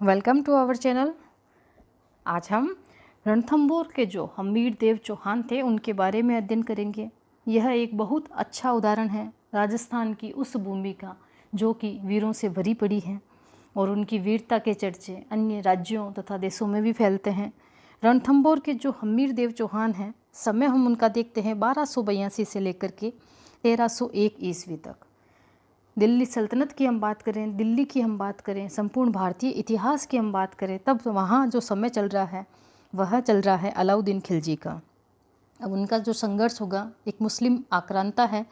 Welcome to our channel. आज हम रणथंभौर के जो हम्मीर देव चौहान थे उनके बारे में अध्ययन करेंगे। यह एक बहुत अच्छा उदाहरण है राजस्थान की उस भूमि का जो कि वीरों से भरी पड़ी है और उनकी वीरता के चर्चे अन्य राज्यों तथा देशों में भी फैलते हैं। रणथंभौर के जो हम्मीर देव चौहान हैं, समय हम उनका देखते हैं 1282 से लेकर के 1301 ईस्वी तक। दिल्ली सल्तनत की हम बात करें, दिल्ली की हम बात करें, संपूर्ण भारतीय इतिहास की हम बात करें, तब वहाँ जो समय चल रहा है वह चल रहा है अलाउद्दीन खिलजी का। अब उनका जो संघर्ष होगा, एक मुस्लिम आक्रांता है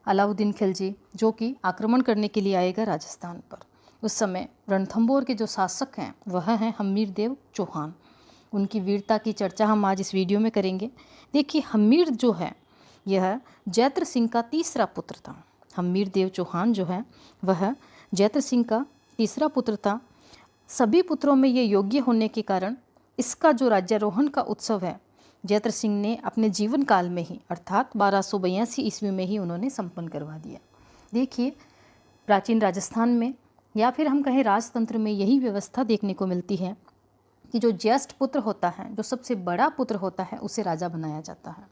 अलाउद्दीन खिलजी जो कि आक्रमण करने के लिए आएगा राजस्थान पर। उस समय रणथंभौर के जो शासक हैं वह हैं हम्मीर देव चौहान। उनकी वीरता की चर्चा हम आज इस वीडियो में करेंगे। देखिए, हम्मीर जो है यह जैत्र सिंह का तीसरा पुत्र था। हम्मीर देव चौहान जो है वह जैत्र सिंह का तीसरा पुत्र था। सभी पुत्रों में ये योग्य होने के कारण इसका जो राज्यारोहण का उत्सव है जैत्र सिंह ने अपने जीवन काल में ही अर्थात 1282 ईस्वी में ही उन्होंने संपन्न करवा दिया। देखिए, प्राचीन राजस्थान में या फिर हम कहें राजतंत्र में यही व्यवस्था देखने को मिलती है कि जो ज्येष्ठ पुत्र होता है, जो सबसे बड़ा पुत्र होता है, उसे राजा बनाया जाता है।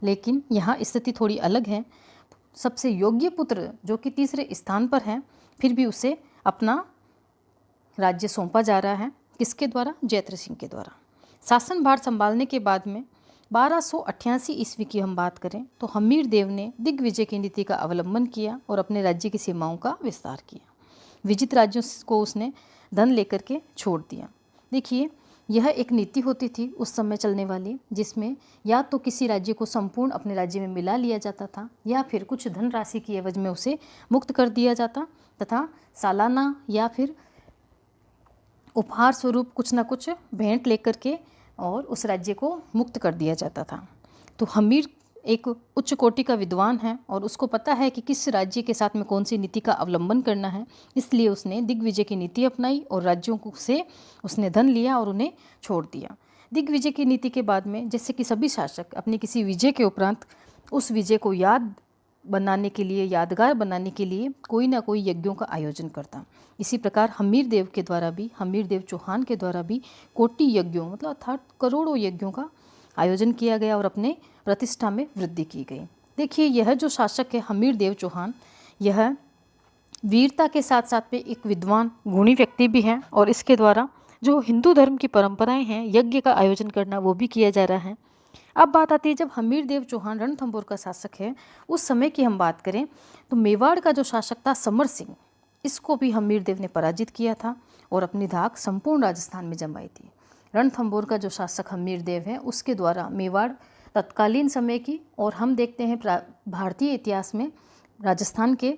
लेकिन यहाँ स्थिति थोड़ी अलग है। सबसे योग्य पुत्र जो कि तीसरे स्थान पर है, फिर भी उसे अपना राज्य सौंपा जा रहा है। किसके द्वारा? जैत्र सिंह के द्वारा। शासन भार संभालने के बाद में 1288 ईस्वी की हम बात करें तो हम्मीर देव ने दिग्विजय की नीति का अवलंबन किया और अपने राज्य की सीमाओं का विस्तार किया। विजित राज्यों को उसने धन लेकर के छोड़ दिया। देखिए, यह एक नीति होती थी उस समय चलने वाली, जिसमें या तो किसी राज्य को संपूर्ण अपने राज्य में मिला लिया जाता था या फिर कुछ धनराशि की एवज में उसे मुक्त कर दिया जाता तथा सालाना या फिर उपहार स्वरूप कुछ न कुछ भेंट लेकर के और उस राज्य को मुक्त कर दिया जाता था। तो हम्मीर एक उच्च कोटि का विद्वान है और उसको पता है कि किस राज्य के साथ में कौन सी नीति का अवलंबन करना है, इसलिए उसने दिग्विजय की नीति अपनाई और राज्यों को से उसने धन लिया और उन्हें छोड़ दिया। दिग्विजय की नीति के बाद में जैसे कि सभी शासक अपनी किसी विजय के उपरांत उस विजय को याद बनाने के लिए, यादगार बनाने के लिए कोई ना कोई यज्ञों का आयोजन करता। इसी प्रकार हम्मीर देव के द्वारा भी, हम्मीर देव चौहान के द्वारा भी कोटि यज्ञों मतलब अर्थात करोड़ों यज्ञों का आयोजन किया गया और अपने प्रतिष्ठा में वृद्धि की गई। देखिए, यह जो शासक है हम्मीर देव चौहान, यह वीरता के साथ साथ में एक विद्वान गुणी व्यक्ति भी है और इसके द्वारा जो हिंदू धर्म की परंपराएं हैं, यज्ञ का आयोजन करना, वो भी किया जा रहा है। अब बात आती है, जब हम्मीर देव चौहान रणथंभौर का शासक है उस समय की हम बात करें तो मेवाड़ का जो शासक था समर सिंह, इसको भी हम्मीर देव ने पराजित किया था और अपनी धाक संपूर्ण राजस्थान में जमाई थी। रणथंभौर का जो शासक हम्मीर देव है उसके द्वारा मेवाड़ तत्कालीन समय की, और हम देखते हैं भारतीय इतिहास में, राजस्थान के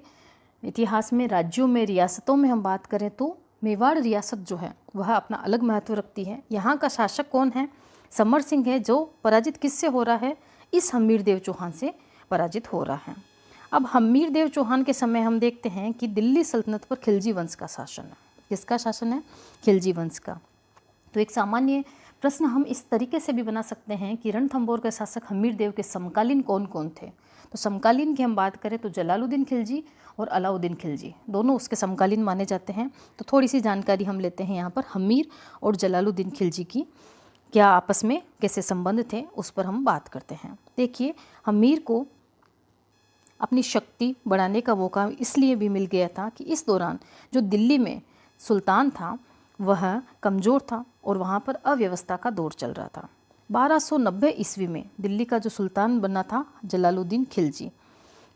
इतिहास में, राज्यों में, रियासतों में हम बात करें तो मेवाड़ रियासत जो है वह अपना अलग महत्व रखती है। यहाँ का शासक कौन है? समर सिंह है, जो पराजित किससे हो रहा है? इस हम्मीर देव चौहान से पराजित हो रहा है। अब हम्मीर देव चौहान के समय हम देखते हैं कि दिल्ली सल्तनत पर खिलजी वंश का शासन है। किसका शासन है? खिलजी वंश का। तो एक सामान्य प्रश्न हम इस तरीके से भी बना सकते हैं कि रणथंभौर के शासक हम्मीर देव के समकालीन कौन कौन थे? तो समकालीन की हम बात करें तो जलालुद्दीन खिलजी और अलाउद्दीन खिलजी दोनों उसके समकालीन माने जाते हैं। तो थोड़ी सी जानकारी हम लेते हैं यहाँ पर हम्मीर और जलालुद्दीन खिलजी की, क्या आपस में कैसे संबंध थे, उस पर हम बात करते हैं। देखिए, हम्मीर को अपनी शक्ति बढ़ाने का मौका इसलिए भी मिल गया था कि इस दौरान जो दिल्ली में सुल्तान था वह कमज़ोर था और वहाँ पर अव्यवस्था का दौर चल रहा था। 1290 ईस्वी में दिल्ली का जो सुल्तान बना था जलालुद्दीन खिलजी,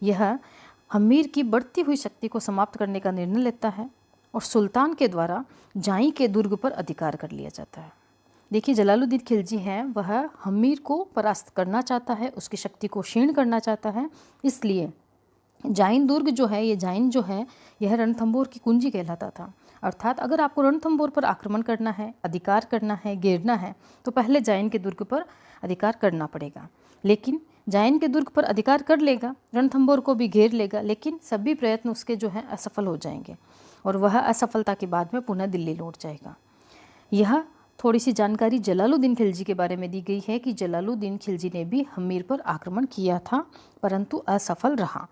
यह हम्मीर की बढ़ती हुई शक्ति को समाप्त करने का निर्णय लेता है और सुल्तान के द्वारा जाई के दुर्ग पर अधिकार कर लिया जाता है। देखिए, जलालुद्दीन खिलजी है वह हम्मीर को परास्त करना चाहता है, उसकी शक्ति को क्षीण करना चाहता है, इसलिए जाइन दुर्ग जो है, ये जाइन जो है यह रणथंभौर की कुंजी कहलाता था। अर्थात अगर आपको रणथंभौर पर आक्रमण करना है, अधिकार करना है, घेरना है, तो पहले जाइन के दुर्ग पर अधिकार करना पड़ेगा। लेकिन जाइन के दुर्ग पर अधिकार कर लेगा, रणथंभौर को भी घेर लेगा, लेकिन सभी प्रयत्न उसके जो हैं असफल हो जाएंगे और वह असफलता के बाद में पुनः दिल्ली लौट जाएगा। यह थोड़ी सी जानकारी जलालुद्दीन खिलजी के बारे में दी गई है कि जलालुद्दीन खिलजी ने भी हम्मीर पर आक्रमण किया था परंतु असफल रहा।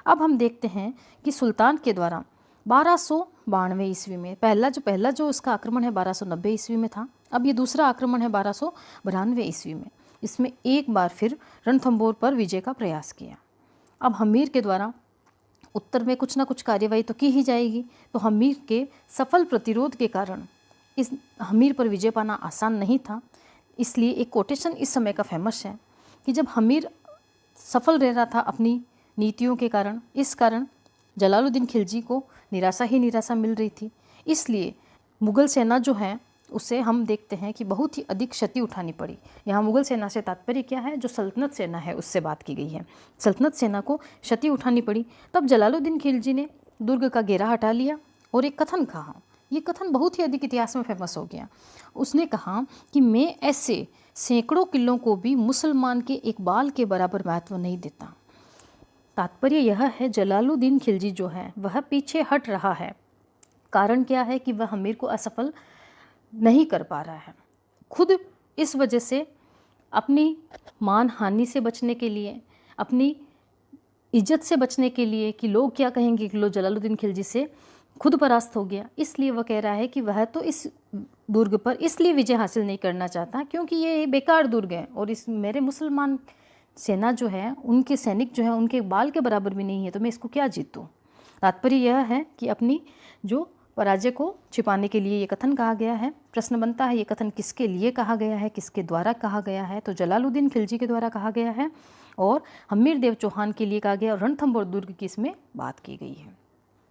अब हम देखते हैं कि सुल्तान के द्वारा 1292 ईस्वी में। पहला जो इसका आक्रमण है 1290 ईस्वी में था। अब ये दूसरा आक्रमण है 1292 ईस्वी में। इसमें एक बार फिर रणथंभौर पर विजय का प्रयास किया। अब हम्मीर के द्वारा उत्तर में कुछ ना कुछ कार्यवाही तो की ही जाएगी। तो हम्मीर के सफल प्रतिरोध के कारण इस हम्मीर पर विजय पाना आसान नहीं था। इसलिए एक कोटेशन इस समय का फेमस है कि जब हम्मीर सफल रह रहा था अपनी नीतियों के कारण, इस कारण जलालुद्दीन खिलजी को निराशा ही निराशा मिल रही थी। इसलिए मुग़ल सेना जो है उसे हम देखते हैं कि बहुत ही अधिक क्षति उठानी पड़ी। यहाँ मुग़ल सेना से तात्पर्य क्या है, जो सल्तनत सेना है उससे बात की गई है। सल्तनत सेना को क्षति उठानी पड़ी। तब जलालुद्दीन खिलजी ने दुर्ग का घेरा हटा लिया और एक कथन कहा। ये कथन बहुत ही अधिक इतिहास में फेमस हो गया। उसने कहा कि मैं ऐसे सैकड़ों किलों को भी मुसलमान के एक बाल के बराबर महत्व नहीं देता। तात्पर्य यह है जलालुद्दीन खिलजी जो है वह पीछे हट रहा है। कारण क्या है कि वह हम्मीर को असफल नहीं कर पा रहा है। खुद इस वजह से अपनी मान हानि से बचने के लिए, अपनी इज्जत से बचने के लिए कि लोग क्या कहेंगे कि लो जलालुद्दीन खिलजी से खुद परास्त हो गया, इसलिए वह कह रहा है कि वह तो इस दुर्ग पर इसलिए विजय हासिल नहीं करना चाहता क्योंकि ये बेकार दुर्ग है और इस मेरे मुसलमान सेना जो है, उनके सैनिक जो है उनके बाल के बराबर भी नहीं है, तो मैं इसको क्या जीतूँ। तात्पर्य यह है कि अपनी जो पराजय को छिपाने के लिए ये कथन कहा गया है। प्रश्न बनता है ये कथन किसके लिए कहा गया है, किसके द्वारा कहा गया है। तो जलालुद्दीन खिलजी के द्वारा कहा गया है और हम्मीर देव चौहान के लिए कहा गया और रणथंभौर दुर्ग की इसमें बात की गई है।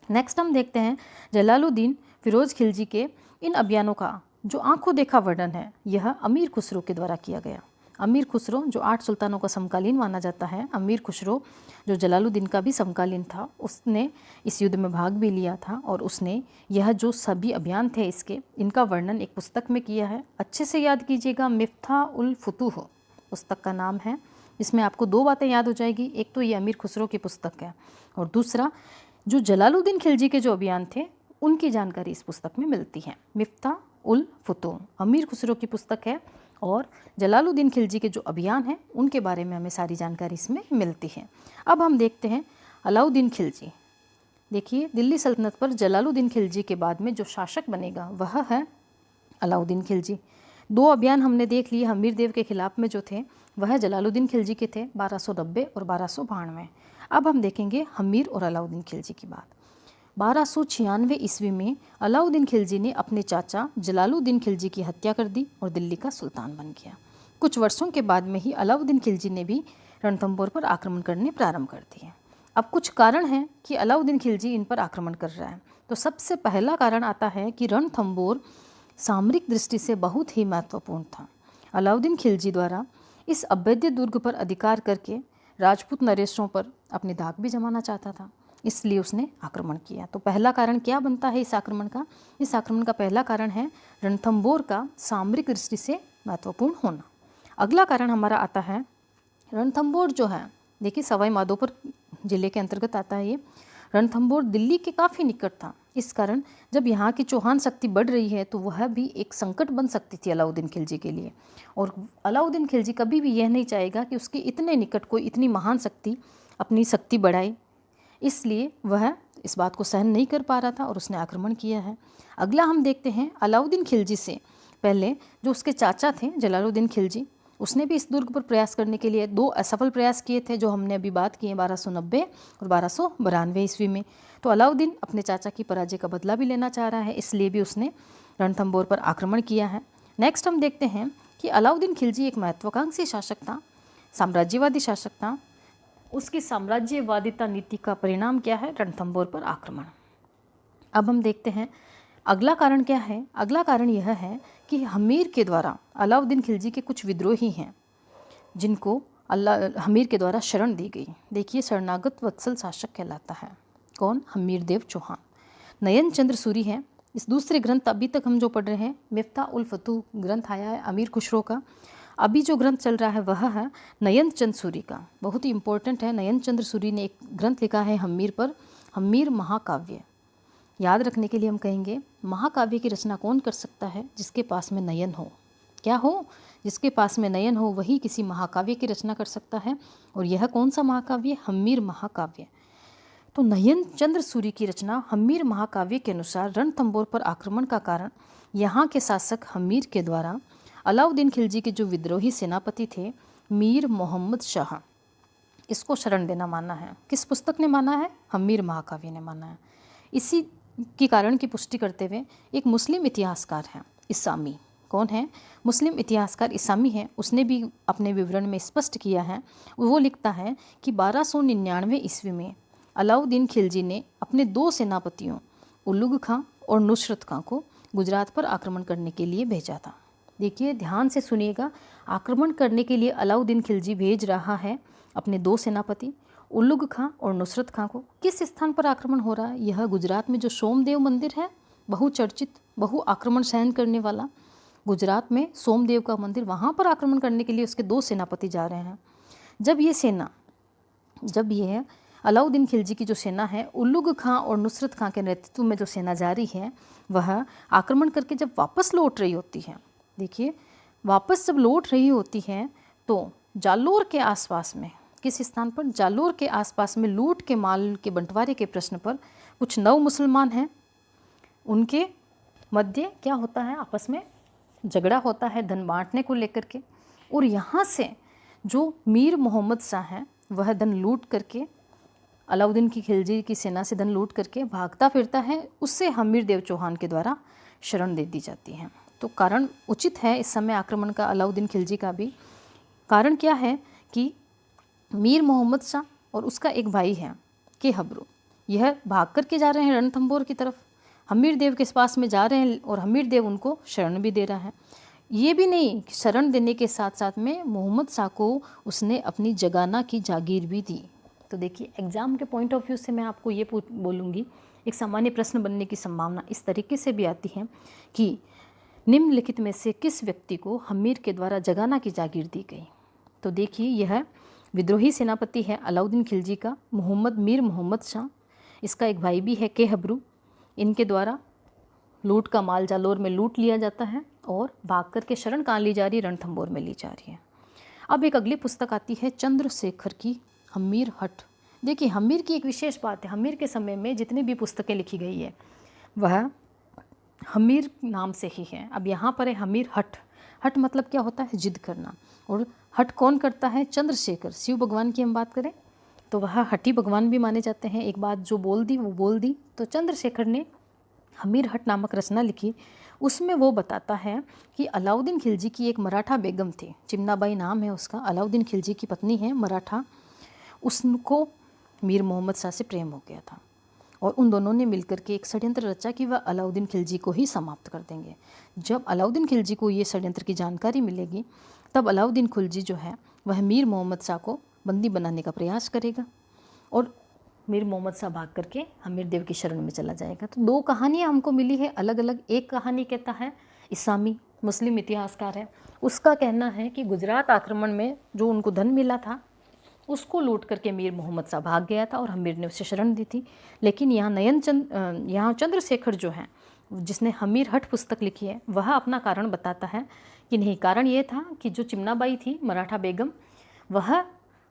नेक्स्ट हम देखते हैं जलालुद्दीन फिरोज खिलजी के इन अभियानों का जो आंखों देखा वर्णन है, यह अमीर खुसरो के द्वारा किया गया। अमीर खुसरो जो 8 सुल्तानों का समकालीन माना जाता है, अमीर खुसरो जो जलालुद्दीन का भी समकालीन था, उसने इस युद्ध में भाग भी लिया था और उसने यह जो सभी अभियान थे इनका वर्णन एक पुस्तक में किया है। अच्छे से याद कीजिएगा, मिफ्ता उल फुतूह पुस्तक का नाम है। इसमें आपको 2 बातें याद हो जाएगी, एक तो ये अमीर खुसरो की पुस्तक है और दूसरा जो जलालुद्दीन खिलजी के जो अभियान थे उनकी जानकारी इस पुस्तक में मिलती है। मिफ्ता उल फुतूह अमीर खुसरो की पुस्तक है और जलालुद्दीन खिलजी के जो अभियान हैं उनके बारे में हमें सारी जानकारी इसमें मिलती है। अब हम देखते हैं अलाउद्दीन खिलजी। देखिए, दिल्ली सल्तनत पर जलालुद्दीन खिलजी के बाद में जो शासक बनेगा वह है अलाउद्दीन खिलजी। 2 अभियान हमने देख लिए हम्मीर देव के खिलाफ में जो थे वह जलालुद्दीन खिलजी के थे 1290 और 1292। अब हम देखेंगे हम्मीर और अलाउद्दीन खिलजी की बात। 1296 ईस्वी में अलाउद्दीन खिलजी ने अपने चाचा जलालुद्दीन खिलजी की हत्या कर दी और दिल्ली का सुल्तान बन गया। कुछ वर्षों के बाद में ही अलाउद्दीन खिलजी ने भी रणथंभौर पर आक्रमण करने प्रारंभ कर दिए। अब कुछ कारण हैं कि अलाउद्दीन खिलजी इन पर आक्रमण कर रहा है। तो सबसे पहला कारण आता है कि रणथंभौर सामरिक दृष्टि से बहुत ही महत्वपूर्ण था। अलाउद्दीन खिलजी द्वारा इस अवैध दुर्ग पर अधिकार करके राजपूत नरेशों पर अपनी धाक भी जमाना चाहता था, इसलिए उसने आक्रमण किया। तो पहला कारण क्या बनता है इस आक्रमण का? इस आक्रमण का पहला कारण है रणथंभौर का सामरिक दृष्टि से महत्वपूर्ण होना। अगला कारण हमारा आता है रणथंभौर जो है, देखिए सवाई माधोपुर जिले के अंतर्गत आता है ये। रणथंभौर दिल्ली के काफ़ी निकट था, इस कारण जब यहाँ की चौहान शक्ति बढ़ रही है तो वह भी एक संकट बन सकती थी अलाउद्दीन खिलजी के लिए। और अलाउद्दीन खिलजी कभी भी यह नहीं चाहेगा कि उसके इतने निकट कोई इतनी महान शक्ति अपनी शक्ति बढ़ाए, इसलिए वह इस बात को सहन नहीं कर पा रहा था और उसने आक्रमण किया है। अगला हम देखते हैं अलाउद्दीन खिलजी से पहले जो उसके चाचा थे जलालुद्दीन खिलजी, उसने भी इस दुर्ग पर प्रयास करने के लिए 2 असफल प्रयास किए थे जो हमने अभी बात की है 1290 और 1292 ईस्वी में। तो अलाउद्दीन अपने चाचा की पराजय का बदला भी लेना चाह रहा है, इसलिए भी उसने रणथंभौर पर आक्रमण किया है। नेक्स्ट हम देखते हैं कि अलाउद्दीन खिलजी एक महत्वाकांक्षी शासक था, साम्राज्यवादी शासक था। उसकी साम्राज्यवादिता नीति का परिणाम क्या है? रणथंभौर पर आक्रमण। अब हम देखते हैं अगला कारण क्या है। अगला कारण यह है कि हम्मीर के द्वारा अलाउद्दीन खिलजी के कुछ विद्रोही हैं जिनको हम्मीर के द्वारा शरण दी गई। देखिए, शरणागत वत्सल शासक कहलाता है कौन? हम्मीर देव चौहान। नयन चंद्र सूरी है। इस दूसरे ग्रंथ अभी तक हम जो पढ़ रहे हैं मिफ्ता उल फतूह ग्रंथ आया है अमीर खुसरो का। अभी जो ग्रंथ चल रहा है वह है नयन चंद्र सूरी का, बहुत ही इंपॉर्टेंट है। नयन चंद्र सूरी ने एक ग्रंथ लिखा है हम्मीर पर, हम्मीर महाकाव्य। याद रखने के लिए हम कहेंगे महाकाव्य की रचना कौन कर सकता है? जिसके पास में नयन हो। क्या हो? जिसके पास में नयन हो वही किसी महाकाव्य की रचना कर सकता है। और यह कौन सा महाकाव्य? हम्मीर महाकाव्य। तो नयन चंद्र सूरी की रचना हम्मीर महाकाव्य के अनुसार रणथंभौर पर आक्रमण का कारण यहाँ के शासक हम्मीर के द्वारा अलाउद्दीन खिलजी के जो विद्रोही सेनापति थे मीर मोहम्मद शाह, इसको शरण देना माना है। किस पुस्तक ने माना है? हम्मीर महाकाव्य ने माना है। इसी की कारण की पुष्टि करते हुए एक मुस्लिम इतिहासकार हैं इसामी। कौन है? मुस्लिम इतिहासकार इसामी है। उसने भी अपने विवरण में स्पष्ट किया है, वो लिखता है कि 1299 ईस्वी में अलाउद्दीन खिलजी ने अपने 2 सेनापतियों उलुग खां और नुसरत खां को गुजरात पर आक्रमण करने के लिए भेजा था। देखिए, ध्यान से सुनिएगा, आक्रमण करने के लिए अलाउद्दीन खिलजी भेज रहा है अपने 2 सेनापति उलुग खां और नुसरत खां को। किस स्थान पर आक्रमण हो रहा है? यह गुजरात में जो सोमदेव मंदिर है, बहुचर्चित, बहु आक्रमण सहन करने वाला गुजरात में सोमदेव का मंदिर, वहाँ पर आक्रमण करने के लिए उसके 2 सेनापति जा रहे हैं। जब ये अलाउद्दीन खिलजी की जो सेना है उलुग खां और नुसरत खां के नेतृत्व में जो सेना जा रही है, वह आक्रमण करके जब वापस लौट रही होती है, देखिए वापस जब लौट रही होती है तो जालोर के आसपास में, किस स्थान पर? जालोर के आसपास में लूट के माल के बंटवारे के प्रश्न पर कुछ नव मुसलमान हैं, उनके मध्य क्या होता है? आपस में झगड़ा होता है धन बांटने को लेकर के। और यहाँ से जो मीर मोहम्मद शाह हैं वह धन लूट करके, अलाउद्दीन की खिलजी की सेना से धन लूट करके भागता फिरता है, उससे हम्मीर देव चौहान के द्वारा शरण दे दी जाती है। तो कारण उचित है इस समय आक्रमण का अलाउद्दीन खिलजी का भी। कारण क्या है कि मीर मोहम्मद शाह और उसका एक भाई है के हब्रू, यह भाग करके जा रहे हैं रणथंभौर की तरफ, हम्मीर देव के पास में जा रहे हैं और हम्मीर देव उनको शरण भी दे रहा है। ये भी नहीं, शरण देने के साथ साथ में मोहम्मद शाह को उसने अपनी जगाना की जागीर भी दी। तो देखिए, एग्ज़ाम के पॉइंट ऑफ व्यू से मैं आपको ये बोलूँगी, एक सामान्य प्रश्न बनने की संभावना इस तरीके से भी आती है कि निम्नलिखित में से किस व्यक्ति को हम्मीर के द्वारा जगाना की जागीर दी गई? तो देखिए, यह विद्रोही सेनापति है अलाउद्दीन खिलजी का मीर मोहम्मद शाह, इसका एक भाई भी है के हब्रू। इनके द्वारा लूट का माल जालोर में लूट लिया जाता है और भाग कर के शरण कहाँ ली जा रही है? रणथंभौर में ली जा रही है। अब एक अगली पुस्तक आती है चंद्रशेखर की हम्मीर हट। देखिए, हम्मीर की एक विशेष बात है, हम्मीर के समय में जितनी भी पुस्तकें लिखी गई है वह हम्मीर नाम से ही है। अब यहाँ पर है हम्मीर हट। हट मतलब क्या होता है? जिद करना। और हट कौन करता है? चंद्रशेखर। शिव भगवान की हम बात करें तो वह हठी भगवान भी माने जाते हैं। एक बात जो बोल दी वो बोल दी। तो चंद्रशेखर ने हम्मीर हट नामक रचना लिखी। उसमें वो बताता है कि अलाउद्दीन खिलजी की एक मराठा बेगम थी, चिमनाबाई नाम है उसका, अलाउद्दीन खिलजी की पत्नी है मराठा। उसको मीर मोहम्मद शाह से प्रेम हो गया था और उन दोनों ने मिलकर के एक षड्यंत्र रचा कि वह अलाउद्दीन खिलजी को ही समाप्त कर देंगे। जब अलाउद्दीन खिलजी को ये षड्यंत्र की जानकारी मिलेगी तब अलाउद्दीन खिलजी जो है वह मीर मोहम्मद शाह को बंदी बनाने का प्रयास करेगा और मीर मोहम्मद शाह भाग करके हम्मीर देव की शरण में चला जाएगा। तो 2 कहानियाँ हमको मिली है अलग अलग। एक कहानी कहता है इसामी, मुस्लिम इतिहासकार है, उसका कहना है कि गुजरात आक्रमण में जो उनको धन मिला था उसको लूट करके मीर मोहम्मद शाह भाग गया था और हम्मीर ने उसे शरण दी थी। लेकिन यहाँ चंद्रशेखर जो है जिसने हम्मीर हट पुस्तक लिखी है वह अपना कारण बताता है कि नहीं, कारण ये था कि जो चिमनाबाई थी मराठा बेगम, वह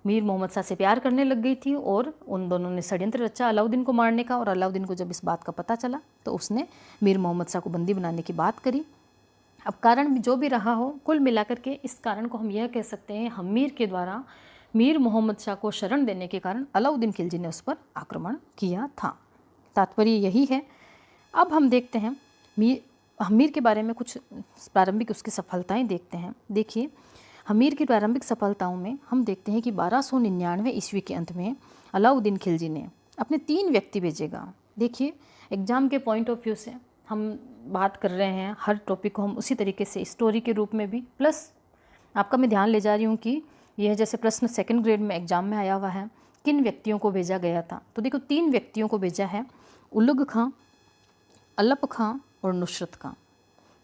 मीर मोहम्मद शाह से प्यार करने लग गई थी और उन दोनों ने षड्यंत्र रचा अलाउद्दीन को मारने का। और अलाउद्दीन को जब इस बात का पता चला तो उसने मीर मोहम्मद शाह को बंदी बनाने की बात करी। अब कारण जो भी रहा हो, कुल मिलाकर के इस कारण को हम यह कह सकते हैं हम्मीर के द्वारा मीर मोहम्मद शाह को शरण देने के कारण अलाउद्दीन खिलजी ने उस पर आक्रमण किया था। तात्पर्य यही है। अब हम देखते हैं हम्मीर के बारे में कुछ प्रारंभिक उसकी सफलताएं देखते हैं। देखिए, हम्मीर की प्रारंभिक सफलताओं में हम देखते हैं कि 1299 ईस्वी के अंत में अलाउद्दीन खिलजी ने अपने 3 व्यक्ति भेजेगा। देखिए, एग्ज़ाम के पॉइंट ऑफ व्यू से हम बात कर रहे हैं, हर टॉपिक को हम उसी तरीके से स्टोरी के रूप में भी, प्लस आपका मैं ध्यान ले जा रही हूँ कि यह जैसे प्रश्न 2nd ग्रेड में एग्जाम में आया हुआ है, किन व्यक्तियों को भेजा गया था। तो देखो, 3 व्यक्तियों को भेजा है, उलुग खां, अल्लप खां और नुसरत खां।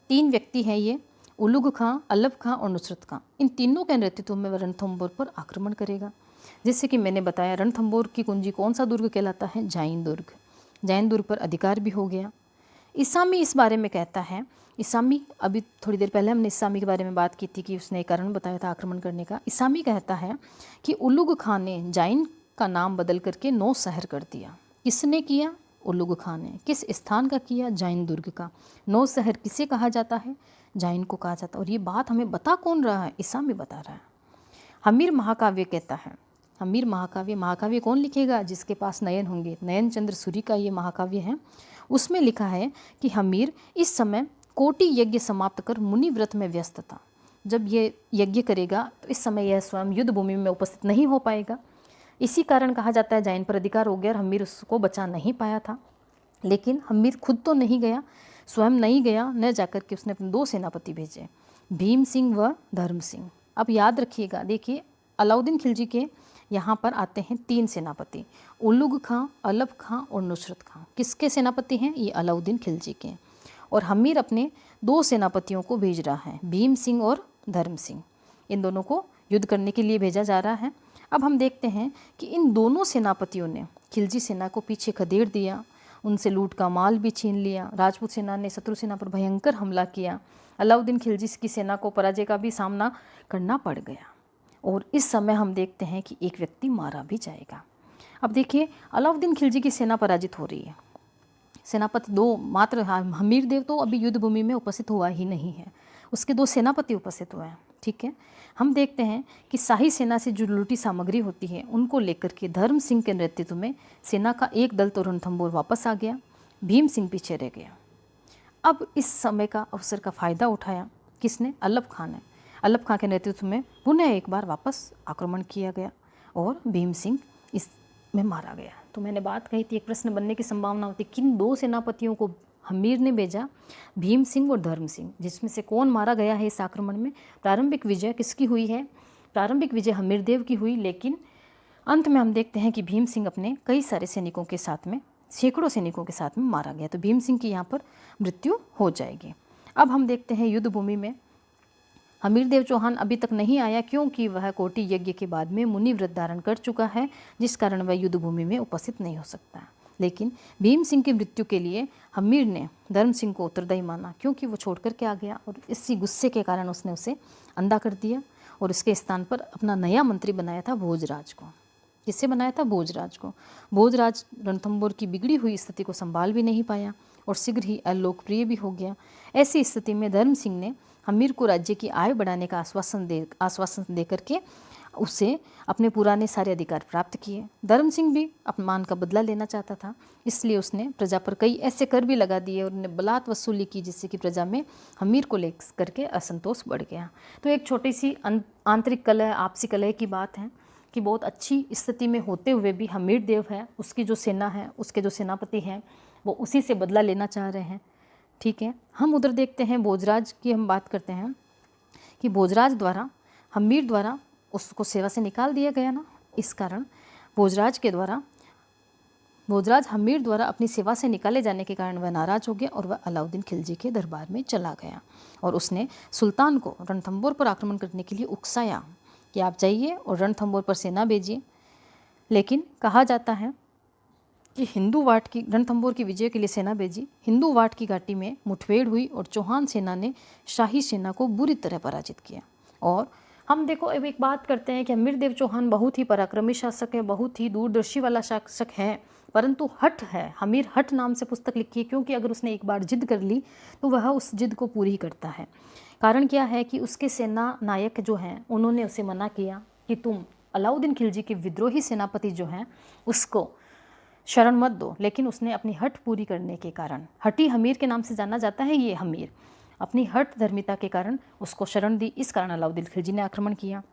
3 व्यक्ति हैं ये, उलुग खां, अल्लप खां और नुसरत खां। इन तीनों के नेतृत्व में वह रणथंभौर पर आक्रमण करेगा। जैसे कि मैंने बताया, रणथंभौर की कुंजी कौन सा दुर्ग कहलाता है? जाइन दुर्ग। जाइन दुर्ग पर अधिकार भी हो गया। इसामी इस बारे में कहता है, इसामी, अभी थोड़ी देर पहले हमने इसामी के बारे में बात की थी कि उसने एक कारण बताया था आक्रमण करने का। इसामी कहता है कि उलुग खां ने जाइन का नाम बदल करके नौशहर कर दिया। किसने किया? उलुग खान ने। किस स्थान का किया? जैन दुर्ग का। 9 शहर किसे कहा जाता है? जैन को कहा जाता है। और ये बात हमें बता कौन रहा है? इसामी बता रहा है। हमीर महाकाव्य कहता है, हमीर महाकाव्य, महाकाव्य कौन लिखेगा? जिसके पास नयन होंगे। नयन चंद्र सूरी का ये महाकाव्य है। उसमें लिखा है कि हमीर इस समय कोटि यज्ञ समाप्त कर मुनि व्रत में व्यस्त था। जब ये यज्ञ करेगा तो इस समय यह स्वयं युद्ध भूमि में उपस्थित नहीं हो पाएगा। इसी कारण कहा जाता है जैन पर अधिकार हो गया और हमीर उसको बचा नहीं पाया था। लेकिन हमीर खुद तो नहीं गया, स्वयं नहीं गया, न जाकर के उसने अपने 2 सेनापति भेजे, भीम सिंह व धर्म सिंह। अब याद रखिएगा, देखिए अलाउद्दीन खिलजी के यहाँ पर आते हैं 3 सेनापति, उलुग खां, अलब खां और नुसरत खां। किसके सेनापति हैं? ये अलाउद्दीन खिलजी के। और हमीर अपने 2 सेनापतियों को भेज रहा है, भीम सिंह और धर्म सिंह। इन दोनों को युद्ध करने के लिए भेजा जा रहा है। अब हम देखते हैं कि इन दोनों सेनापतियों ने खिलजी सेना को पीछे खदेड़ दिया, उनसे लूट का माल भी छीन लिया। राजपूत सेना ने शत्रु सेना पर भयंकर हमला किया। अलाउद्दीन खिलजी की सेना को पराजय का भी सामना करना पड़ गया। और इस समय हम देखते हैं कि एक व्यक्ति मारा भी जाएगा। अब देखिए अलाउद्दीन खिलजी की सेना पराजित हो रही है। सेनापति 2 मात्र, हमीर देव तो अभी युद्ध भूमि में उपस्थित हुआ ही नहीं है, उसके 2 सेनापति उपस्थित हुए हैं। ठीक है, हम देखते हैं कि शाही सेना से जो लूटी सामग्री होती है उनको लेकर के धर्म सिंह के नेतृत्व में सेना का एक दल तो रणथंभौर वापस आ गया, भीम सिंह पीछे रह गया। अब इस समय का अवसर का फ़ायदा उठाया किसने? अलब खान ने। अलब खान के नेतृत्व में पुनः एक बार वापस आक्रमण किया गया और भीम सिंह इसमें मारा गया। तो मैंने बात कही थी एक प्रश्न बनने की संभावना होती, किन 2 सेनापतियों को हमीर ने भेजा? भीम सिंह और धर्म सिंह। जिसमें से कौन मारा गया है इस आक्रमण में? प्रारंभिक विजय किसकी हुई है? प्रारंभिक विजय हमीर देव की हुई, लेकिन अंत में हम देखते हैं कि भीम सिंह अपने कई सारे सैनिकों के साथ में, सैकड़ों सैनिकों के साथ में मारा गया। तो भीम सिंह की यहाँ पर मृत्यु हो जाएगी। अब हम देखते हैं युद्ध भूमि में हमीर देव चौहान अभी तक नहीं आया, क्योंकि वह कोटि यज्ञ के बाद में मुनि व्रत धारण कर चुका है, जिस कारण वह युद्ध भूमि में उपस्थित नहीं हो सकता। लेकिन भीम सिंह की मृत्यु के लिए हमीर ने धर्म सिंह को उत्तरदायी माना, क्योंकि वो छोड़ करके आ गया और इसी गुस्से के कारण उसने उसे अंधा कर दिया और उसके स्थान पर अपना नया मंत्री बनाया था भोजराज को। किससे बनाया था? भोजराज को। भोजराज रणथंभौर की बिगड़ी हुई स्थिति को संभाल भी नहीं पाया और शीघ्र ही अलोकप्रिय भी हो गया। ऐसी स्थिति में धर्म सिंह ने हमीर को राज्य की आय बढ़ाने का आश्वासन दे करके उसे अपने पुराने सारे अधिकार प्राप्त किए। धर्म सिंह भी अपमान का बदला लेना चाहता था, इसलिए उसने प्रजा पर कई ऐसे कर भी लगा दिए और उन्हें बलात् वसूली की, जिससे कि प्रजा में हमीर को लेकर करके असंतोष बढ़ गया। तो एक छोटी सी आंतरिक कलह, आपसी कलह की बात है कि बहुत अच्छी स्थिति में होते हुए भी हमीर देव है, उसकी जो सेना है, उसके जो सेनापति हैं, वो उसी से बदला लेना चाह रहे हैं। ठीक है, हम उधर देखते हैं भोजराज की हम बात करते हैं कि भोजराज द्वारा हमीर द्वारा उसको सेवा से निकाल दिया गया ना, इस कारण भोजराज हमीर द्वारा अपनी सेवा से निकाले जाने के कारण वह नाराज हो गया और वह अलाउद्दीन खिलजी के दरबार में चला गया और उसने सुल्तान को रणथंभौर पर आक्रमण करने के लिए उकसाया कि आप जाइए और रणथंभौर पर सेना भेजिए। लेकिन कहा जाता है कि रणथंभौर की विजय के लिए सेना भेजी, हिंदूवाट की घाटी में मुठभेड़ हुई और चौहान सेना ने शाही सेना को बुरी तरह पराजित किया। और हम देखो अब एक बात करते हैं कि हमीर देव चौहान बहुत ही पराक्रमी शासक है, बहुत ही दूरदर्शी वाला शासक है, परंतु हठ है। हमीर हठ नाम से पुस्तक लिखी है, क्योंकि अगर उसने एक बार जिद कर ली तो वह उस जिद को पूरी ही करता है। कारण क्या है कि उसके सेना नायक जो हैं उन्होंने उसे मना किया कि तुम अलाउद्दीन खिलजी के विद्रोही सेनापति जो हैं उसको शरण मत दो, लेकिन उसने अपनी हठ पूरी करने के कारण, हठी हमीर के नाम से जाना जाता है ये हमीर, अपनी हठ धर्मिता के कारण उसको शरण दी। इस कारण अलाउद्दीन खिलजी ने आक्रमण किया।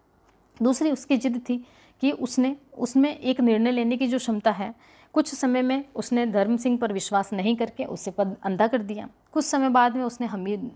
दूसरी उसकी जिद थी कि उसमें एक निर्णय लेने की जो क्षमता है, कुछ समय में उसने धर्म सिंह पर विश्वास नहीं करके उसे पद अंधा कर दिया। कुछ समय बाद में उसने हमीर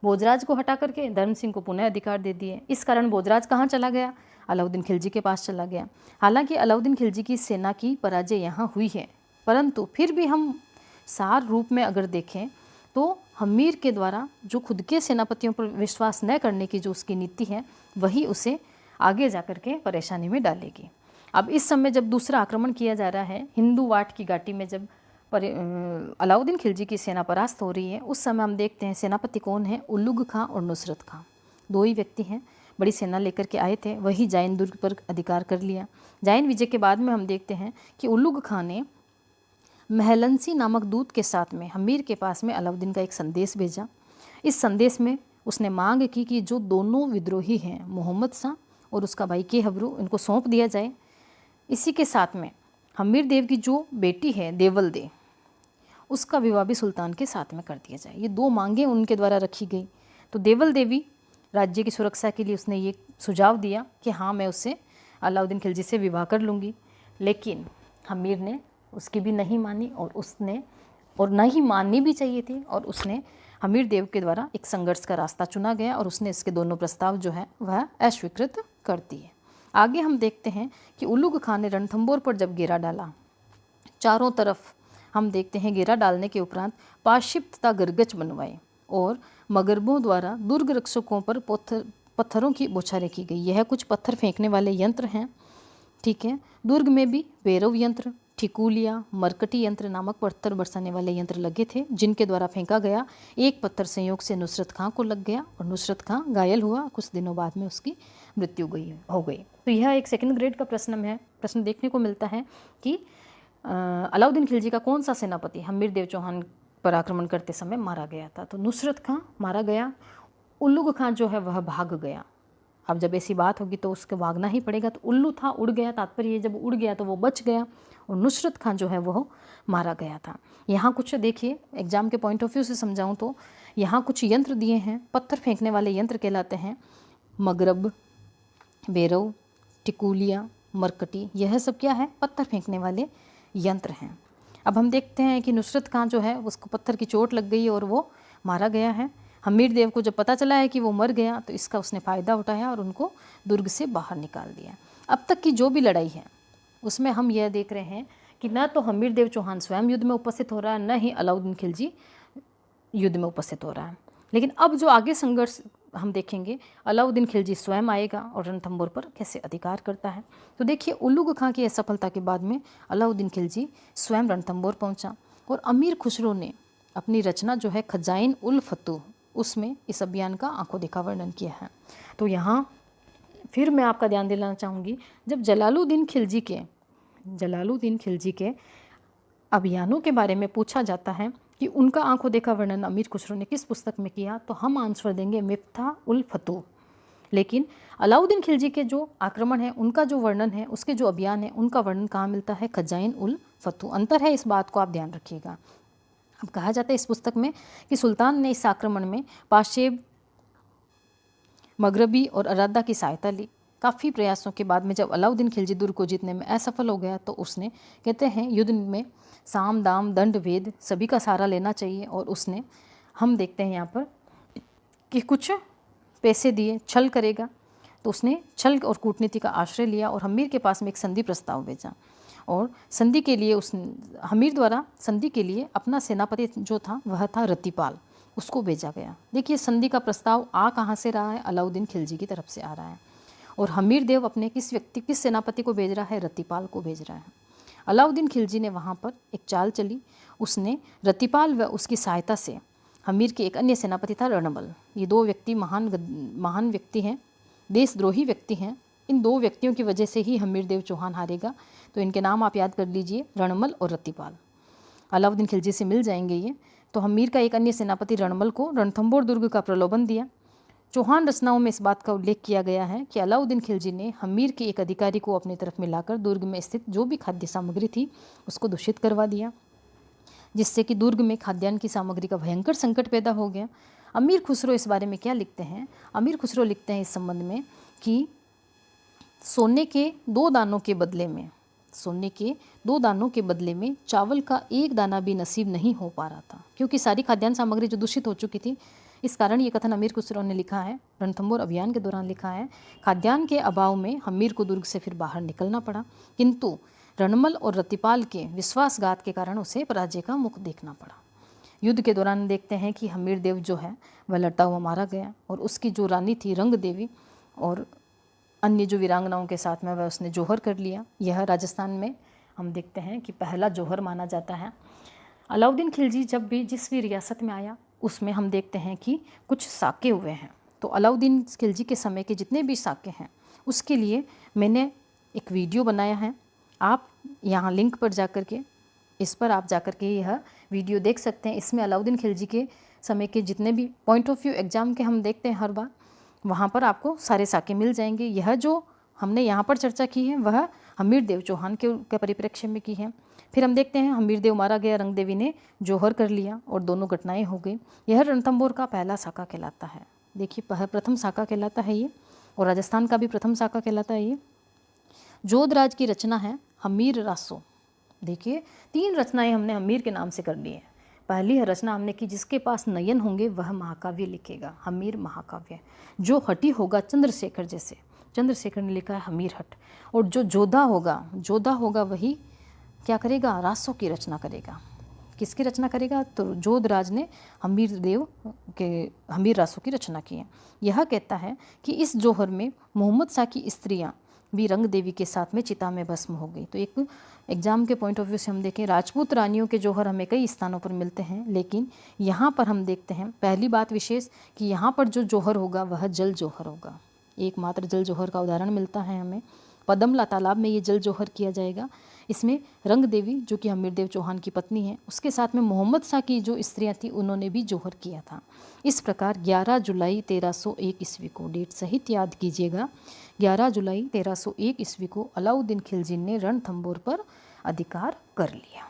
भोजराज को हटा करके धर्म सिंह को पुनः अधिकार दे दिए। इस कारण भोजराज कहाँ चला गया? अलाउद्दीन खिलजी के पास चला गया। हालांकि अलाउद्दीन खिलजी की सेना की पराजय यहाँ हुई है, परंतु फिर भी हम सार रूप में अगर देखें तो हमीर के द्वारा जो खुद के सेनापतियों पर विश्वास न करने की जो उसकी नीति है, वही उसे आगे जाकर के परेशानी में डालेगी। अब इस समय जब दूसरा आक्रमण किया जा रहा है हिंदूवाट की घाटी में, जब अलाउद्दीन खिलजी की सेना परास्त हो रही है, उस समय हम देखते हैं सेनापति कौन है? उलुग खां और नुसरत खां, 2 ही व्यक्ति हैं। बड़ी सेना लेकर के आए थे, वही जैन दुर्ग पर अधिकार कर लिया। जैन विजय के बाद में हम देखते हैं कि उलुग खां ने महलंसी नामक दूत के साथ में हमीर के पास में अलाउद्दीन का एक संदेश भेजा। इस संदेश में उसने मांग की कि जो दोनों विद्रोही हैं मोहम्मद शाह और उसका भाई के हबरू, इनको सौंप दिया जाए। इसी के साथ में हमीर देव की जो बेटी है देवल दे, उसका विवाह भी सुल्तान के साथ में कर दिया जाए। ये 2 मांगें उनके द्वारा रखी गई। तो देवल देवी राज्य की सुरक्षा के लिए उसने ये सुझाव दिया कि हाँ, मैं उससे अलाउद्दीन खिलजी से विवाह कर लूँगी। लेकिन हमीर ने उसकी भी नहीं मानी और न ही माननी भी चाहिए थी, और उसने हमीर देव के द्वारा एक संघर्ष का रास्ता चुना गया और उसने इसके दोनों प्रस्ताव जो है वह अस्वीकृत कर दिए। आगे हम देखते हैं कि उलुग खान ने रणथंभौर पर जब घेरा डाला, चारों तरफ हम देखते हैं घेरा डालने के उपरांत पाशिप तथा गरगच बनवाए और मगरबों द्वारा दुर्ग रक्षकों पर पत्थरों की बौछारें की गई। यह कुछ पत्थर फेंकने वाले यंत्र हैं, ठीक है। दुर्ग में भी भैरव यंत्र, ठिकुलिया, मरकटी यंत्र नामक पत्थर बरसाने वाले यंत्र लगे थे, जिनके द्वारा फेंका गया एक पत्थर संयोग से नुसरत खां को लग गया और नुसरत खां घायल हुआ। कुछ दिनों बाद में उसकी मृत्यु हो गई। तो यह एक 2nd ग्रेड का प्रश्न देखने को मिलता है कि अलाउद्दीन खिलजी का कौन सा सेनापति हमीर देव चौहान पर आक्रमण करते समय मारा गया था। तो नुसरत खां मारा गया, उल्लुग खां जो है वह भाग गया। अब जब ऐसी बात होगी तो उसके भागना ही पड़ेगा। तो उल्लू था, उड़ गया, तात्पर्य जब उड़ गया तो वो बच गया, और नुसरत खां जो है वह मारा गया था। यहाँ कुछ देखिए, एग्जाम के पॉइंट ऑफ व्यू से समझाऊँ तो यहाँ कुछ यंत्र दिए हैं, पत्थर फेंकने वाले यंत्र कहलाते हैं मगरब, भैरव, टिकुलिया, मरकटी। यह सब क्या है? पत्थर फेंकने वाले यंत्र हैं। अब हम देखते हैं कि नुसरत खां जो है उसको पत्थर की चोट लग गई और वो मारा गया है। हमीर देव को जब पता चला है कि वो मर गया तो इसका उसने फ़ायदा उठाया और उनको दुर्ग से बाहर निकाल दिया। अब तक की जो भी लड़ाई है उसमें हम यह देख रहे हैं कि न तो हमीर देव चौहान स्वयं युद्ध में उपस्थित हो रहा है, न ही अलाउद्दीन खिलजी युद्ध में उपस्थित हो रहा है। लेकिन अब जो आगे संघर्ष हम देखेंगे, अलाउद्दीन खिलजी स्वयं आएगा और रणथंभौर पर कैसे अधिकार करता है। तो देखिए, उलुग खां की असफलता के बाद में अलाउद्दीन खिलजी स्वयं रणथंभौर पहुंचा और अमीर खुसरो ने अपनी रचना जो है खजाइन उल फतूह, उसमें इस अभियान का आंखों देखा वर्णन किया है। तो यहाँ फिर मैं आपका ध्यान दिलाना चाहूँगी, जब जलालुद्दीन खिलजी के अभियानों के बारे में पूछा जाता है कि उनका आंखों देखा वर्णन अमीर खुसरो ने किस पुस्तक में किया, तो हम आंसर देंगे मिफ्ताह उल फतूह। लेकिन अलाउद्दीन खिलजी के जो आक्रमण है, उनका जो वर्णन है, उसके जो अभियान है, उनका वर्णन कहाँ मिलता है? खजाइन उल फतूह। अंतर है, इस बात को आप ध्यान रखिएगा। अब कहा जाता है इस पुस्तक में कि सुल्तान ने इस आक्रमण में पाशेब, मगरबी और अरादा की सहायता ली। काफ़ी प्रयासों के बाद में जब अलाउद्दीन खिलजी दुर्ग को जीतने में असफल हो गया तो उसने, कहते हैं, युद्ध में साम दाम दंड भेद सभी का सहारा लेना चाहिए, और उसने, हम देखते हैं यहाँ पर कि कुछ पैसे दिए, छल करेगा, तो उसने छल और कूटनीति का आश्रय लिया और हमीर के पास में एक संधि प्रस्ताव भेजा। और संधि के लिए हमीर द्वारा संधि के लिए अपना सेनापति जो था वह था रतिपाल, उसको भेजा गया। देखिए, संधि का प्रस्ताव कहाँ से रहा है? अलाउद्दीन खिलजी की तरफ से आ रहा है, और हमीर देव अपने किस सेनापति को भेज रहा है? रतिपाल को भेज रहा है। अलाउद्दीन खिलजी ने वहाँ पर एक चाल चली, उसने रतिपाल व उसकी सहायता से, हमीर के एक अन्य सेनापति था रणमल, ये 2 व्यक्ति महान व्यक्ति हैं, देशद्रोही व्यक्ति हैं। इन 2 व्यक्तियों की वजह से ही हमीर देव चौहान हारेगा। तो इनके नाम आप याद कर लीजिए, रणमल और रतिपाल। अलाउद्दीन खिलजी से मिल जाएंगे ये। तो हमीर का एक अन्य सेनापति रणमल को रणथंभौर दुर्ग का प्रलोभन दिया। चौहान रचनाओं में इस बात का उल्लेख किया गया है कि अलाउद्दीन खिलजी ने हमीर के एक अधिकारी को अपनी तरफ मिलाकर दुर्ग में स्थित जो भी खाद्य सामग्री थी उसको दूषित करवा दिया, जिससे कि दुर्ग में खाद्यान्न की सामग्री का भयंकर संकट पैदा हो गया। अमीर खुसरो इस बारे में क्या लिखते हैं? अमीर खुसरो लिखते हैं इस संबंध में कि सोने के 2 दानों के बदले में चावल का 1 दाना भी नसीब नहीं हो पा रहा था, क्योंकि सारी खाद्यान्न सामग्री जो दूषित हो चुकी थी। इस कारण ये कथन अमीर खुसरो ने लिखा है, रणथंभौर अभियान के दौरान लिखा है, खाद्यान्न के अभाव में हमीर को दुर्ग से फिर बाहर निकलना पड़ा, किंतु रणमल और रतिपाल के विश्वासघात के कारण उसे पराजय का मुख देखना पड़ा। युद्ध के दौरान देखते हैं कि हमीर देव जो है वह लड़ता हुआ मारा गया, और उसकी जो रानी थी रंग देवी और अन्य जो वीरांगनाओं के साथ में वह उसने जोहर कर लिया। यह राजस्थान में हम देखते हैं कि पहला जोहर माना जाता है। अलाउद्दीन खिलजी जब भी जिस भी रियासत में आया उसमें हम देखते हैं कि कुछ साके हुए हैं। तो अलाउद्दीन खिलजी के समय के जितने भी साके हैं उसके लिए मैंने एक वीडियो बनाया है, आप यहाँ लिंक पर जा कर के इस पर आप जाकर के यह वीडियो देख सकते हैं। इसमें अलाउद्दीन खिलजी के समय के जितने भी पॉइंट ऑफ व्यू एग्जाम के हम देखते हैं हर बार, वहाँ पर आपको सारे साके मिल जाएंगे। यह जो हमने यहाँ पर चर्चा की है वह हमीरदेव चौहान के परिप्रेक्ष्य में की है। फिर हम देखते हैं हमीरदेव मारा गया, रंगदेवी ने जौहर कर लिया और दोनों घटनाएं हो गई। यह रणथंभौर का पहला साका कहलाता है। देखिए प्रथम साका कहलाता है ये, और राजस्थान का भी प्रथम साका कहलाता है ये। जोधराज की रचना है हमीर रासो। देखिए 3 रचनाएं हमने हमीर के नाम से कर ली है। पहली रचना हमने की, जिसके पास नयन होंगे वह महाकाव्य लिखेगा, हमीर महाकाव्य। जो हटी होगा चंद्रशेखर जैसे, चंद्रशेखर ने लिखा है हमीर हट। और जो जोधा होगा वही क्या करेगा, रासों की रचना करेगा। किसकी रचना करेगा, तो जोधराज ने हमीर रासों की रचना की है। यह कहता है कि इस जौहर में मोहम्मद शाह की स्त्रियां भी रंग देवी के साथ में चिता में भस्म हो गई। तो एक एग्जाम के पॉइंट ऑफ व्यू से हम देखें, राजपूत रानियों के जौहर हमें कई स्थानों पर मिलते हैं, लेकिन यहाँ पर हम देखते हैं पहली बात विशेष कि यहाँ पर जो जौहर होगा वह जल जौहर होगा। एकमात्र जल जौहर का उदाहरण मिलता है हमें, पदमला तालाब में ये जल जौहर किया जाएगा। इसमें रंग देवी जो कि हमीरदेव चौहान की पत्नी है, उसके साथ में मोहम्मद शाह की जो स्त्रियां थी उन्होंने भी जौहर किया था। इस प्रकार 11 जुलाई 1301 ईस्वी को, डेट सहित याद कीजिएगा, 11 जुलाई 1301 ईस्वी को अलाउद्दीन खिलजी ने रणथंभौर पर अधिकार कर लिया।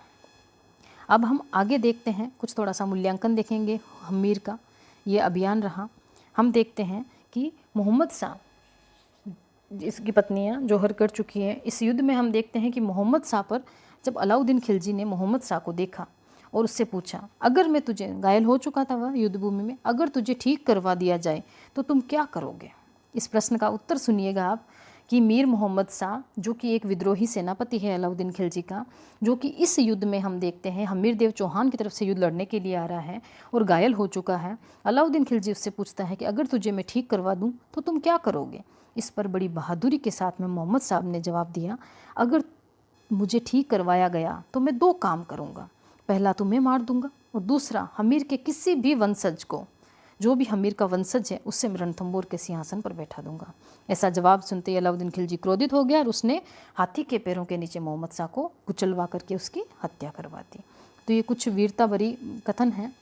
अब हम आगे देखते हैं, कुछ थोड़ा सा मूल्यांकन देखेंगे हमीर का। ये अभियान रहा। हम देखते हैं कि मोहम्मद शाह जिसकी पत्नियां जौहर कर चुकी हैं, इस युद्ध में हम देखते हैं कि मोहम्मद शाह पर जब अलाउद्दीन खिलजी ने मोहम्मद शाह को देखा और उससे पूछा, अगर मैं तुझे, घायल हो चुका था वह युद्ध भूमि में, अगर तुझे ठीक करवा दिया जाए तो तुम क्या करोगे। इस प्रश्न का उत्तर सुनिएगा आप कि मीर मोहम्मद शाह जो कि एक विद्रोही सेनापति है अलाउद्दीन खिलजी का, जो कि इस युद्ध में हम देखते हैं हमीरदेव चौहान की तरफ से युद्ध लड़ने के लिए आ रहा है और घायल हो चुका है। अलाउद्दीन खिलजी उससे पूछता है कि अगर तुझे मैं ठीक करवा दूं तो तुम क्या करोगे। इस पर बड़ी बहादुरी के साथ में मोहम्मद साहब ने जवाब दिया, अगर मुझे ठीक करवाया गया तो मैं 2 काम करूँगा, पहला तुम्हें मार दूंगा और दूसरा हमीर के किसी भी वंशज को, जो भी हमीर का वंशज है उससे मैं रणथंभौर के सिंहासन पर बैठा दूंगा। ऐसा जवाब सुनते ही अलाउद्दीन खिलजी क्रोधित हो गया और उसने हाथी के पैरों के नीचे मोहम्मद शाह को कुचलवा करके उसकी हत्या करवा दी। तो ये कुछ वीरता भरी कथन है।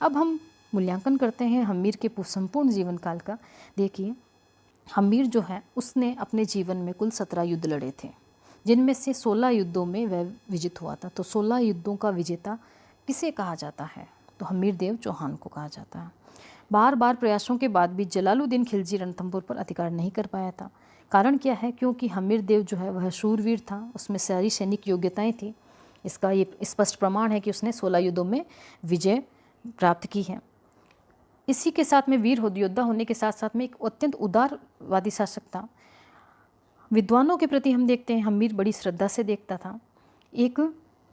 अब हम मूल्यांकन करते हैं हमीर के संपूर्ण जीवन काल का। देखिए हमीर जो है उसने अपने जीवन में कुल 17 युद्ध लड़े थे, जिनमें से 16 युद्धों में वह विजित हुआ था। तो 16 युद्धों का विजेता किसे कहा जाता है, तो हमीरदेव चौहान को कहा जाता है। बार बार प्रयासों के बाद भी जलालुद्दीन खिलजी रणथंभौर पर अधिकार नहीं कर पाया था। कारण क्या है, क्योंकि हमीरदेव जो है वह शूरवीर था, उसमें सारी सैनिक योग्यताएं थी। इसका ये स्पष्ट प्रमाण है कि उसने 16 युद्धों में विजय प्राप्त की है। इसी के साथ में वीर योद्धा होने के साथ साथ में एक अत्यंत उदारवादी शासक था। विद्वानों के प्रति हम देखते हैं हमीर बड़ी श्रद्धा से देखता था। एक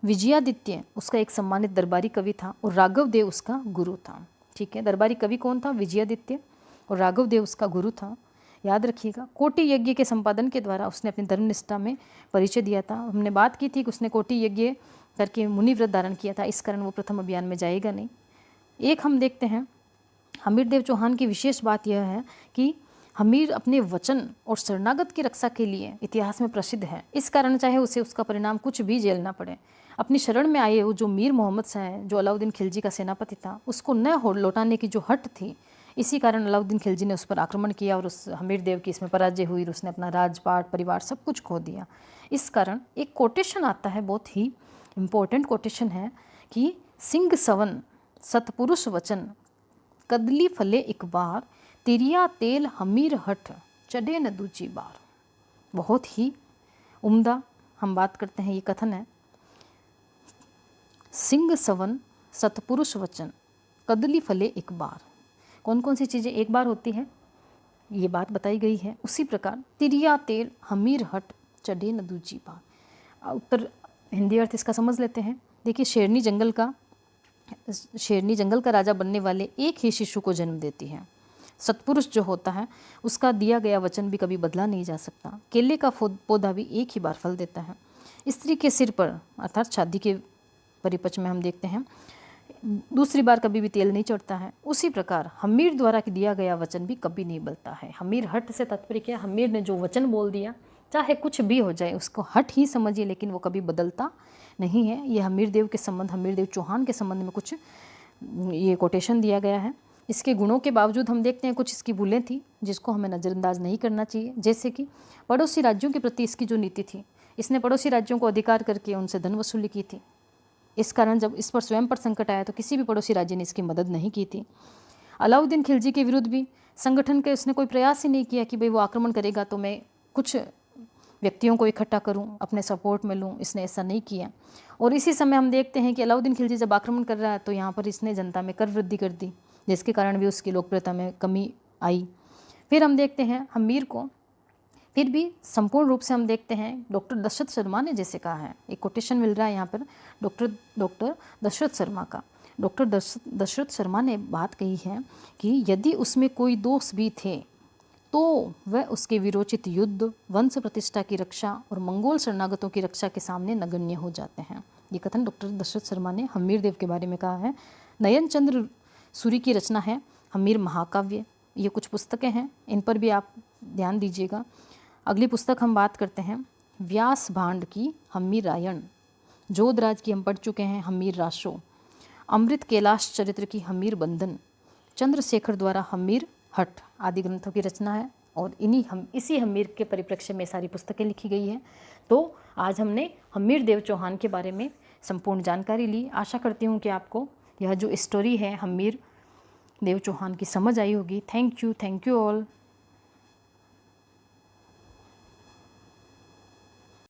विजयादित्य उसका एक सम्मानित दरबारी कवि था और राघव देव उसका गुरु था। ठीक है, दरबारी कवि कौन था, विजयादित्य, और राघव देव उसका गुरु था। याद रखिएगा, कोटि यज्ञ के संपादन के द्वारा उसने अपनी धर्मनिष्ठा में परिचय दिया था। हमने बात की थी कि उसने कोटि यज्ञ करके मुनि व्रत धारण किया था, इस कारण वो प्रथम अभियान में जाएगा नहीं। एक हम देखते हैं हमीरदेव चौहान की विशेष बात यह है कि हमीर अपने वचन और शरणागत की रक्षा के लिए इतिहास में प्रसिद्ध है। इस कारण चाहे उसे उसका परिणाम कुछ भी झेलना पड़े, अपनी शरण में आए वो जो मीर मोहम्मद शाह है, जो अलाउद्दीन खिलजी का सेनापति था, उसको न लौटाने की जो हट थी, इसी कारण अलाउद्दीन खिलजी ने उस पर आक्रमण किया और उस हमीरदेव की इसमें पराजय हुई और उसने अपना राजपाट परिवार सब कुछ खो दिया। इस कारण एक कोटेशन आता है, बहुत ही इम्पोर्टेंट कोटेशन है कि सिंह सवन सतपुरुष वचन कदली फले एक बार, तिरिया तेल हमीर हठ चढ़े न दूजी बार। बहुत ही उम्दा हम बात करते हैं, ये कथन है, सिंह सवन सतपुरुष वचन कदली फले एक बार। कौन कौन सी चीज़ें एक बार होती हैं ये बात बताई गई है। उसी प्रकार तिरिया तेल हमीर हट चढ़े न दूजी बार। उत्तर हिंदी अर्थ इसका समझ लेते हैं। देखिए शेरनी जंगल का राजा बनने वाले एक ही शिशु को जन्म देती है। सतपुरुष जो होता है उसका दिया गया वचन भी कभी बदला नहीं जा सकता। केले का पौधा भी एक ही बार फल देता है। स्त्री के सिर पर अर्थात शादी के परिपक्ष में हम देखते हैं दूसरी बार कभी भी तेल नहीं चढ़ता है। उसी प्रकार हमीर द्वारा दिया गया वचन भी कभी नहीं बदलता है। हमीर हट से तात्पर्य क्या, हमीर ने जो वचन बोल दिया चाहे कुछ भी हो जाए उसको हट ही समझिए, लेकिन वो कभी बदलता नहीं है। ये हमीर देव के संबंध, हमीर देव चौहान के संबंध में कुछ ये कोटेशन दिया गया है। इसके गुणों के बावजूद हम देखते हैं कुछ इसकी भूलें थी जिसको हमें नज़रअंदाज नहीं करना चाहिए। जैसे कि पड़ोसी राज्यों के प्रति इसकी जो नीति थी, इसने पड़ोसी राज्यों को अधिकार करके उनसे धन वसूली की थी। इस कारण जब इस पर स्वयं पर संकट आया तो किसी भी पड़ोसी राज्य ने इसकी मदद नहीं की थी। अलाउद्दीन खिलजी के विरुद्ध भी संगठन के उसने कोई प्रयास ही नहीं किया कि भाई वो आक्रमण करेगा तो मैं कुछ व्यक्तियों को इकट्ठा करूं, अपने सपोर्ट में लूं। इसने ऐसा नहीं किया। और इसी समय हम देखते हैं कि अलाउद्दीन खिलजी जब आक्रमण कर रहा है तो यहाँ पर इसने जनता में कर वृद्धि कर दी, जिसके कारण भी उसकी लोकप्रियता में कमी आई। फिर हम देखते हैं हमीर को फिर भी संपूर्ण रूप से हम देखते हैं डॉक्टर दशरथ शर्मा ने जैसे कहा है, एक कोटेशन मिल रहा है यहाँ पर डॉक्टर दशरथ शर्मा का। डॉक्टर दशरथ शर्मा ने बात कही है कि यदि उसमें कोई दोष भी थे तो वह उसके विरोचित युद्ध, वंश प्रतिष्ठा की रक्षा और मंगोल शरणागतों की रक्षा के सामने नगण्य हो जाते हैं। ये कथन डॉक्टर दशरथ शर्मा ने हमीर देव के बारे में कहा है। नयन चंद्र सूरी की रचना है हमीर महाकाव्य। ये कुछ पुस्तकें हैं, इन पर भी आप ध्यान दीजिएगा। अगली पुस्तक हम बात करते हैं व्यास भांड की हमीर रायण, जोधराज की हम पढ़ चुके हैं हमीर राशो, अमृत कैलाश चरित्र की हमीर बंधन, चंद्रशेखर द्वारा हमीर हट आदि ग्रंथों की रचना है। और इसी हमीर के परिप्रेक्ष्य में सारी पुस्तकें लिखी गई हैं। तो आज हमने हमीर देव चौहान के बारे में संपूर्ण जानकारी ली। आशा करती हूँ कि आपको यह जो स्टोरी है हमीर देव चौहान की समझ आई होगी। Thank you all.